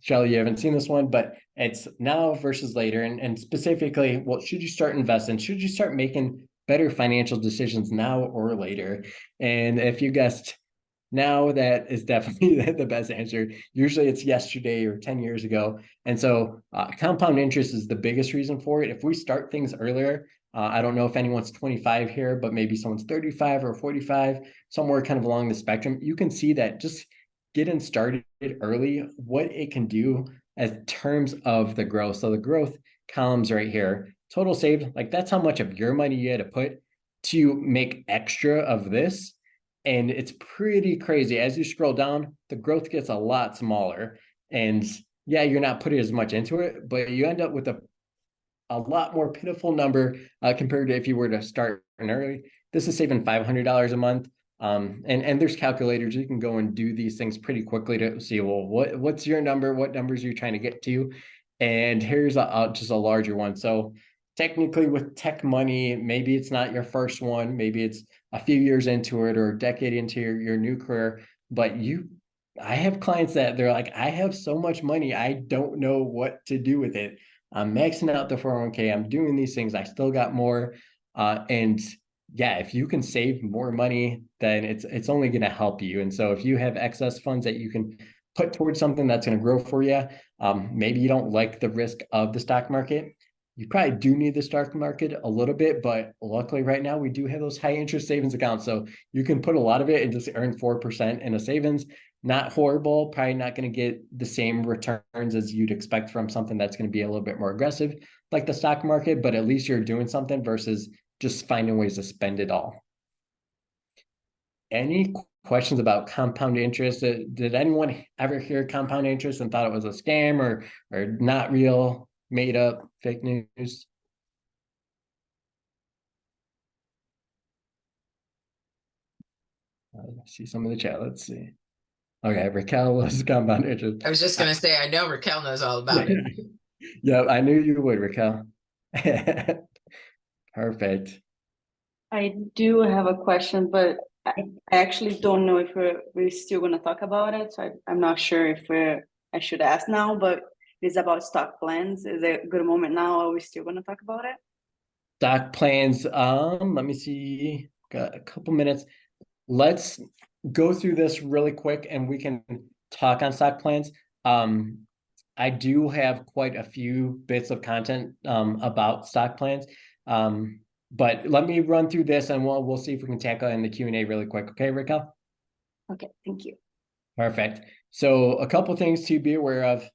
Shelly, you haven't seen this one, but it's now versus later. And specifically, well, should you start investing? Should you start making better financial decisions now or later? And if you guessed now, that is definitely the best answer. Usually it's yesterday or 10 years ago. And so compound interest is the biggest reason for it. If we start things earlier, I don't know if anyone's 25 here, but maybe someone's 35 or 45, somewhere kind of along the spectrum, you can see that just getting started early, what it can do as terms of the growth. So the growth columns right here, total saved, like that's how much of your money you had to put to make extra of this. And it's pretty crazy. As you scroll down, the growth gets a lot smaller. And yeah, you're not putting as much into it, but you end up with a lot more pitiful number compared to if you were to start early. This is saving $500 a month. And there's calculators. You can go and do these things pretty quickly to see, well, what's your number? What numbers are you trying to get to? And here's just a larger one. So technically with tech money, maybe it's not your first one. Maybe it's a few years into it or a decade into your new career. But I have clients that they're like, I have so much money, I don't know what to do with it. I'm maxing out the 401k. I'm doing these things. I still got more. And yeah, if you can save more money, then it's only going to help you. And so if you have excess funds that you can put towards something that's going to grow for you, maybe you don't like the risk of the stock market. You probably do need the stock market a little bit, but luckily right now we do have those high interest savings accounts. So you can put a lot of it and just earn 4% in a savings. Not horrible, probably not going to get the same returns as you'd expect from something that's going to be a little bit more aggressive, like the stock market, but at least you're doing something versus just finding ways to spend it all. Any questions about compound interest? Did anyone ever hear compound interest and thought it was a scam or not real, made up, fake news? I see some of the chat. Let's see. Okay, Raquel was compound interest. I was just going to say, I know Raquel knows all about it. Yeah, I knew you would, Raquel. Perfect. I do have a question, but I actually don't know if we're still going to talk about it. So I'm not sure if I should ask now, but it's about stock plans. Is it a good moment now? Are we still going to talk about it? Stock plans. Let me see. Got a couple minutes. Let's go through this really quick and we can talk on stock plans. I do have quite a few bits of content about stock plans. But let me run through this and we'll see if we can tackle it in the Q&A really quick. Okay, Raquel? Okay, thank you. Perfect. So a couple things to be aware of.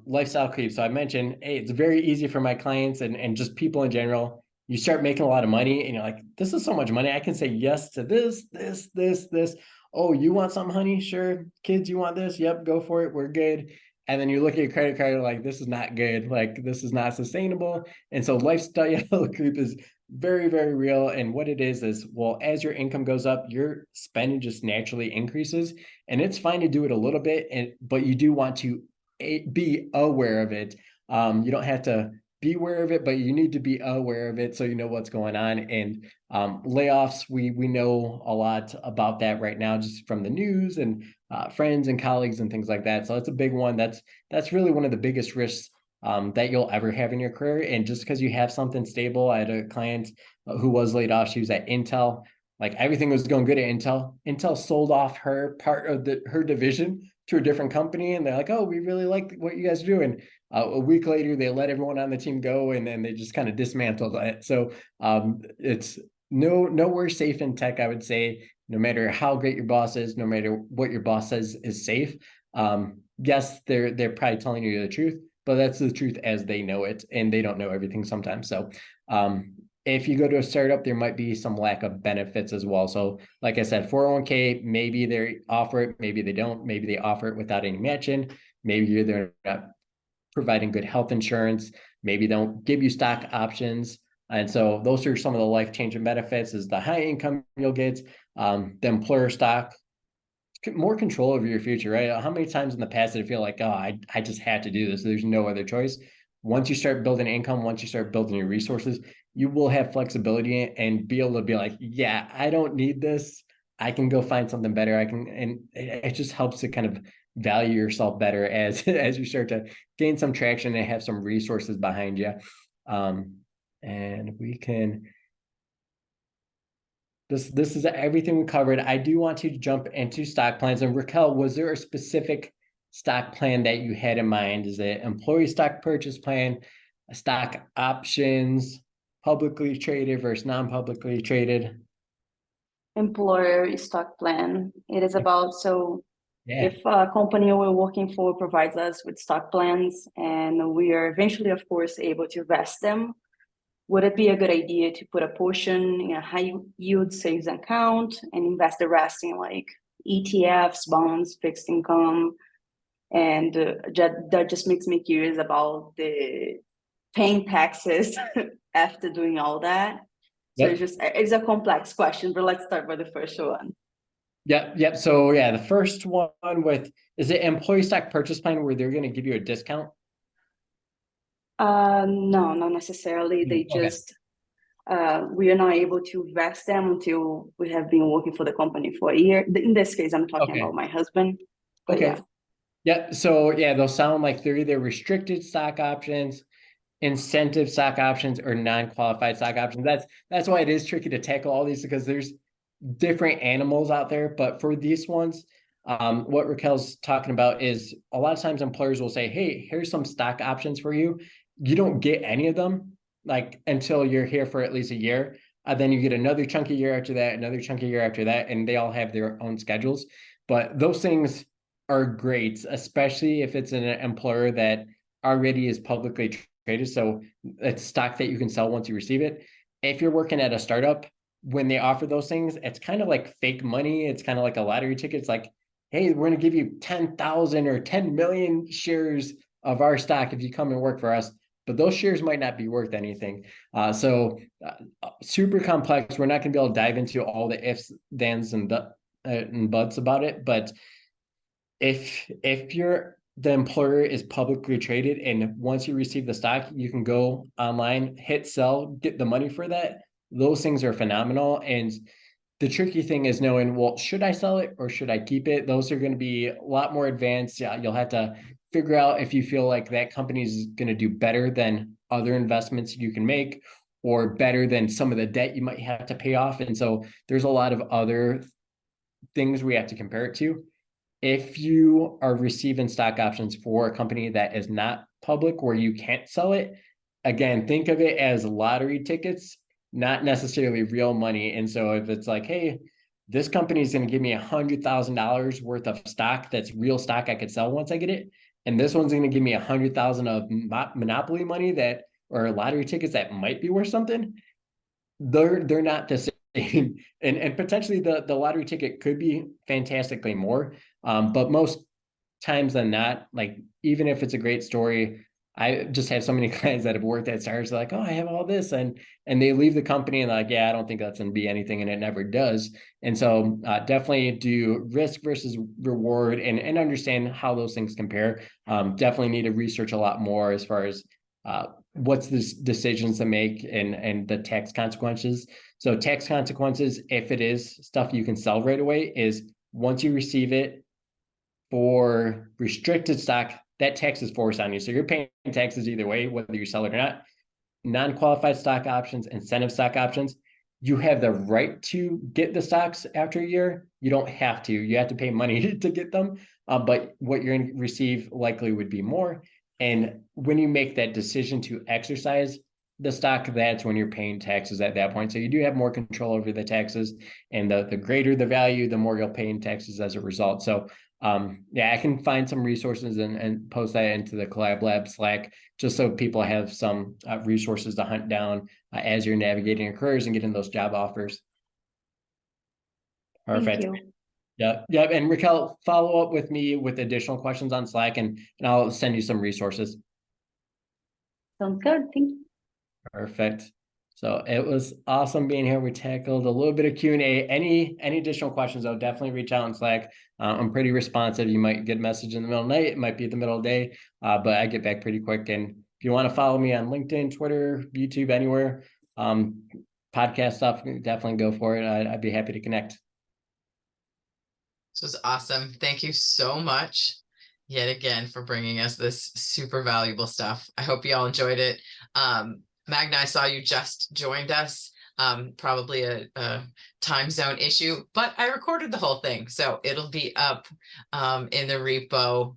Lifestyle creep. So I mentioned, hey, it's very easy for my clients and just people in general. You start making a lot of money and you're like, this is so much money. I can say yes to this, this, this, this. Oh, you want something, honey? Sure. Kids, you want this? Yep, go for it. We're good. And then you look at your credit card, you're like, this is not good. Like, this is not sustainable. And so lifestyle creep is very, very real. And what it is, well, as your income goes up, your spending just naturally increases. And it's fine to do it a little bit, but you do want to be aware of it. You don't have to be aware of it, but you need to be aware of it so you know what's going on. And layoffs, we know a lot about that right now, just from the news and friends and colleagues and things like that. So that's a big one. That's really one of the biggest risks that you'll ever have in your career. And just because you have something stable, I had a client who was laid off. She was at Intel. Like everything was going good at Intel. Intel sold off her part of her division to a different company, and they're like, "Oh, we really like what you guys are doing." A week later, they let everyone on the team go, and then they just kind of dismantled it. So it's nowhere safe in tech. I would say, no matter how great your boss is, no matter what your boss says is safe. Yes, they're probably telling you the truth, but that's the truth as they know it, and they don't know everything sometimes. So if you go to a startup, there might be some lack of benefits as well. So like I said, 401k, maybe they offer it, maybe they don't, maybe they offer it without any matching, maybe they're not providing good health insurance, maybe they don't give you stock options. And so those are some of the life-changing benefits is the high income you'll get, the employer stock, more control over your future, right? How many times in the past did I feel like, oh, I just had to do this. There's no other choice. Once you start building income, once you start building your resources, you will have flexibility and be able to be like, yeah, I don't need this. I can go find something better. And it just helps to kind of value yourself better as as you start to gain some traction and have some resources behind you. And we can this is everything we covered. I do want to jump into stock plans. And Raquel, was there a specific stock plan that you had in mind? Is it employee stock purchase plan, stock options, publicly traded versus non-publicly traded? Employer stock plan. It is about, so Yeah. if a company we're working for provides us with stock plans and we are eventually, of course, able to vest them, would it be a good idea to put a portion in a high yield savings account and invest the rest in like ETFs, bonds, fixed income? And that just makes me curious about the paying taxes after doing all that. So Yep. it's a complex question, but let's start with the first one. Yep. So yeah, the first one is it employee stock purchase plan where they're going to give you a discount? No, not necessarily. They Okay. just we are not able to vest them until we have been working for the company for a year. In this case, I'm talking Okay. about my husband. But Okay. yeah. Yeah. So yeah, they'll sound like they're either restricted stock options, incentive stock options, or non-qualified stock options. That's why it is tricky to tackle all these because there's different animals out there. But for these ones, what Raquel's talking about is a lot of times employers will say, hey, here's some stock options for you. You don't get any of them like until you're here for at least a year. Then you get another chunky year after that, another chunky year after that, and they all have their own schedules. But those things are great, especially if it's an employer that already is publicly traded. So it's stock that you can sell once you receive it. If you're working at a startup, when they offer those things, it's kind of like fake money. It's kind of like a lottery ticket. It's like, hey, we're going to give you 10,000 or 10 million shares of our stock if you come and work for us. But those shares might not be worth anything. Super complex. We're not going to be able to dive into all the ifs, thens, and buts about it. But if you're the employer is publicly traded, and once you receive the stock, you can go online, hit sell, get the money for that. Those things are phenomenal. And the tricky thing is knowing, well, should I sell it or should I keep it? Those are going to be a lot more advanced. Yeah, you'll have to figure out if you feel like that company is going to do better than other investments you can make, or better than some of the debt you might have to pay off. And so there's a lot of other things we have to compare it to. If you are receiving stock options for a company that is not public where you can't sell it, again, think of it as lottery tickets, not necessarily real money. And so if it's like, hey, this company is going to give me $100,000 worth of stock, that's real stock I could sell once I get it, and this one's going to give me 100,000 of monopoly money that, or lottery tickets that might be worth something, they're not the same. And potentially the lottery ticket could be fantastically more. But most times than not, like, even if it's a great story, I just have so many clients that have worked at stars like, oh, I have all this, and they leave the company and like, yeah, I don't think that's going to be anything, and it never does. And so definitely do risk versus reward, and understand how those things compare. Definitely need to research a lot more as far as what's the decisions to make, and the tax consequences. So tax consequences, if it is stuff you can sell right away, is once you receive it, for restricted stock, that tax is forced on you. So you're paying taxes either way, whether you sell it or not. Non-qualified stock options, incentive stock options, you have the right to get the stocks after a year. You don't have to. You have to pay money to get them. But what you're going to receive likely would be more. And when you make that decision to exercise the stock, that's when you're paying taxes at that point. So you do have more control over the taxes, and the greater the value, the more you'll pay in taxes as a result. So yeah, I can find some resources and post that into the Collab Lab Slack, just so people have some resources to hunt down as you're navigating your careers and getting those job offers. Perfect. Thank you. Yeah. Yeah. And Raquel, follow up with me with additional questions on Slack, and I'll send you some resources. Sounds good. Thank you. Perfect. So it was awesome being here. We tackled a little bit of Q&A. Any additional questions, though, definitely reach out in Slack. I'm pretty responsive. You might get a message in the middle of the night. It might be the middle of the day, but I get back pretty quick. And if you want to follow me on LinkedIn, Twitter, YouTube, anywhere, podcast stuff, definitely go for it. I'd be happy to connect. This was awesome. Thank you so much yet again for bringing us this super valuable stuff. I hope you all enjoyed it. Magna, I saw you just joined us. Probably a time zone issue, but I recorded the whole thing, so it'll be up in the repo,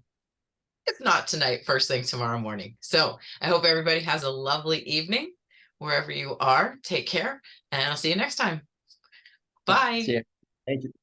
if not tonight, first thing tomorrow morning. So I hope everybody has a lovely evening wherever you are. Take care, and I'll see you next time. Bye. See you. Thank you.